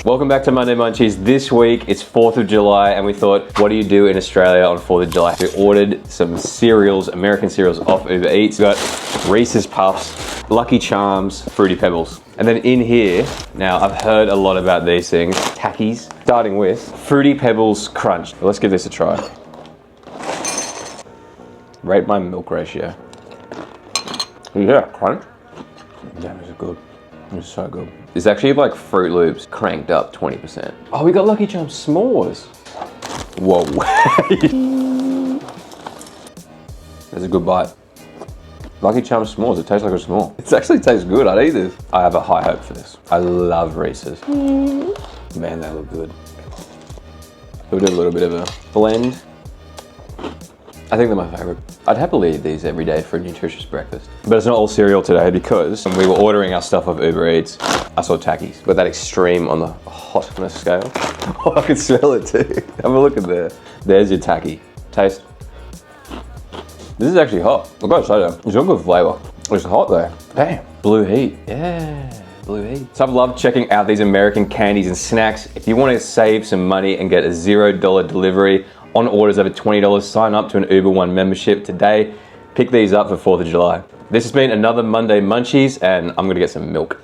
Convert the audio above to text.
Welcome back to Monday Munchies. This week it's 4th of July and we thought, what do you do in Australia on 4th of July? We ordered some cereals, American cereals off Uber Eats. We got Reese's Puffs, Lucky Charms, Fruity Pebbles. And then in here, now I've heard a lot about these things, Takis, starting with Fruity Pebbles Crunch. Let's give this a try. Rate my milk ratio. Yeah, crunch. Damn, this is good. It's so good. It's actually like Fruit Loops cranked up 20%. Oh, we got Lucky Charms s'mores. Whoa. That's a good bite. Lucky Charms s'mores, it tastes like a s'more. It actually tastes good, I'd eat this. I have a high hope for this. I love Reese's. Man, they look good. We'll do a little bit of a blend. I think they're my favorite. I'd happily eat these every day for a nutritious breakfast. But it's not all cereal today because when we were ordering our stuff off Uber Eats, I saw Takis, but that extreme on the hotness scale. Oh, I can smell it too. Have a look at there. There's your Taki. Taste. This is actually hot. I've got to say that. It's got good flavor. It's hot though. Damn. Blue heat. Yeah. Blue heat. So I've loved checking out these American candies and snacks. If you want to save some money and get a $0 delivery on orders over $20, sign up to an Uber One membership today. Pick these up for 4th of July. This has been another Monday Munchies and I'm gonna get some milk.